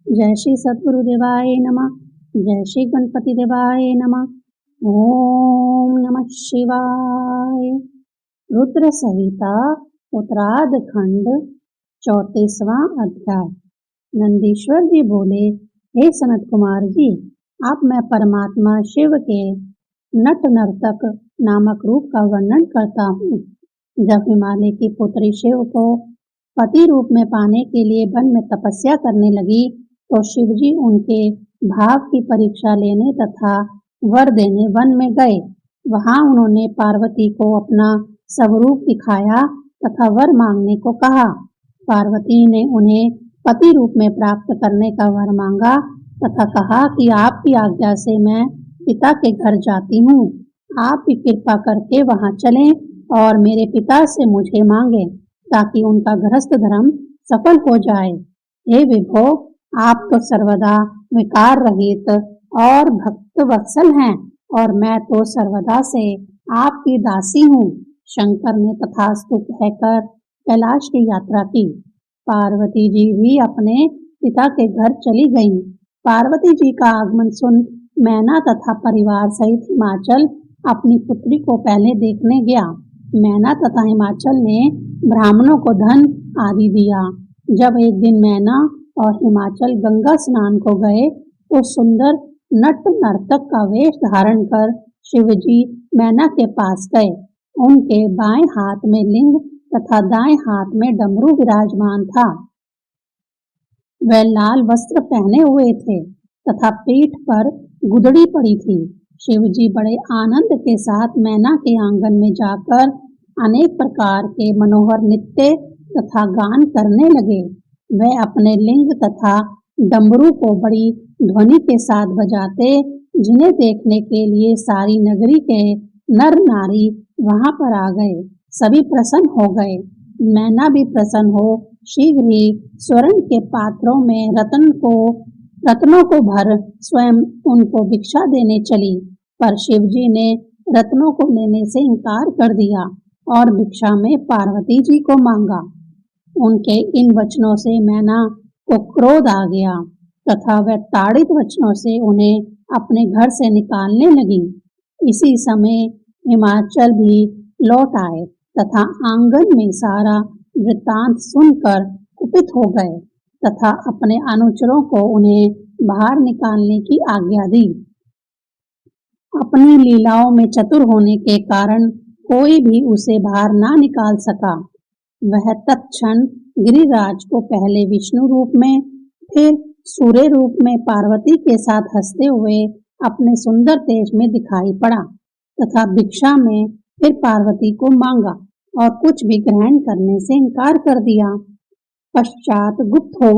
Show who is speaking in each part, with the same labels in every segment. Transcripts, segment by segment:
Speaker 1: जय श्री सद्गुरुदेवाय नमः। जय श्री गणपति देवाय नमः। ओम नमः शिवाय। रुद्र संहिता उत्तरार्ध खंड 34वां अध्याय। नंदीश्वर जी बोले, हे सनत कुमार जी, आप मैं परमात्मा शिव के नट नर्तक नामक रूप का वर्णन करता हूँ। जब हिमालय की पुत्री शिव को पति रूप में पाने के लिए वन में तपस्या करने लगी तो शिवजी उनके भाव की परीक्षा लेने तथा वर देने वन में गए। वहां उन्होंने पार्वती को अपना स्वरूप दिखाया तथा वर मांगने को कहा। पार्वती ने उन्हें पति रूप में प्राप्त करने का वर मांगा तथा कहा कि आपकी आज्ञा से मैं पिता के घर जाती हूँ। आप भी कृपा करके वहां चलें और मेरे पिता से मुझे मांगे ताकि उनका गृहस्थ धर्म सफल हो जाए। हे विभो, आप तो सर्वदा विकार रहित और भक्त वत्सल हैं और मैं तो सर्वदा से आपकी दासी हूँ। शंकर ने तथास्तु कहकर कैलाश की यात्रा की। पार्वती जी भी अपने पिता के घर चली गईं। पार्वती जी का आगमन सुन मैना तथा परिवार सहित हिमाचल अपनी पुत्री को पहले देखने गया। मैना तथा हिमाचल ने ब्राह्मणों को धन आदि दिया। जब एक दिन मैना और हिमाचल गंगा स्नान को गए तो सुंदर नट नर्तक का वेश धारण कर शिवजी मैना के पास गए। उनके बाएं हाथ में लिंग तथा दाएं हाथ में डमरू विराजमान था। वह लाल वस्त्र पहने हुए थे तथा पीठ पर गुदड़ी पड़ी थी। शिवजी बड़े आनंद के साथ मैना के आंगन में जाकर अनेक प्रकार के मनोहर नृत्य तथा गान करने लगे। वह अपने लिंग तथा डमरू को बड़ी ध्वनि के साथ बजाते, जिन्हें देखने के लिए सारी नगरी के नर नारी वहां पर आ गए। सभी प्रसन्न हो गए। मैना भी प्रसन्न हो शीघ्र ही स्वर्ण के पात्रों में रत्नों को भर स्वयं उनको भिक्षा देने चली। पर शिवजी ने रत्नों को लेने से इनकार कर दिया और भिक्षा में पार्वती जी को मांगा। उनके इन वचनों से मैना को क्रोध आ गया तथा वह ताड़ित वचनों से उन्हें अपने घर से निकालने लगी। इसी समय हिमाचल भी लौट आए तथा आंगन में सारा वृत्तांत सुनकर कुपित हो गए तथा अपने अनुचरों को उन्हें बाहर निकालने की आज्ञा दी। अपनी लीलाओं में चतुर होने के कारण कोई भी उसे बाहर ना निकाल सका। वह तत्क्षण गिरिराज को पहले विष्णु रूप में, फिर सूर्य रूप में पार्वती के साथ हंसते हुए अपने सुंदर तेज में दिखाई पड़ा तथा भिक्षा में फिर पार्वती को मांगा और कुछ भी ग्रहण करने से इनकार कर दिया। पश्चात गुप्त हो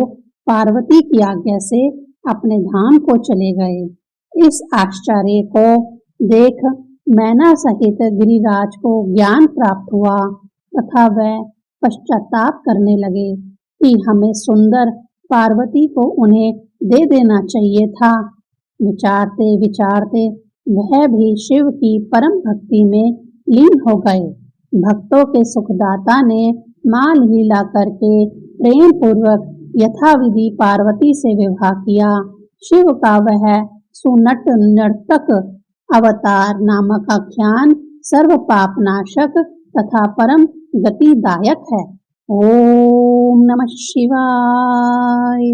Speaker 1: पार्वती की आज्ञा से अपने धाम को चले गए। इस आश्चर्य को देख मैना सहित गिरिराज को ज्ञान प्राप्त हुआ तथा वह पश्चाताप करने लगे कि हमें सुंदर पार्वती को उन्हें दे देना चाहिए था। विचारते विचारते वह भी शिव की परम भक्ति में लीन हो गए। भक्तों के सुखदाता ने माल लीला करके प्रेम पूर्वक यथाविधि पार्वती से विवाह किया। शिव का वह सुनट नर्तक अवतार नामक आख्यान सर्व पाप नाशक तथा परम गतिदायक है। ओम नमः शिवाय।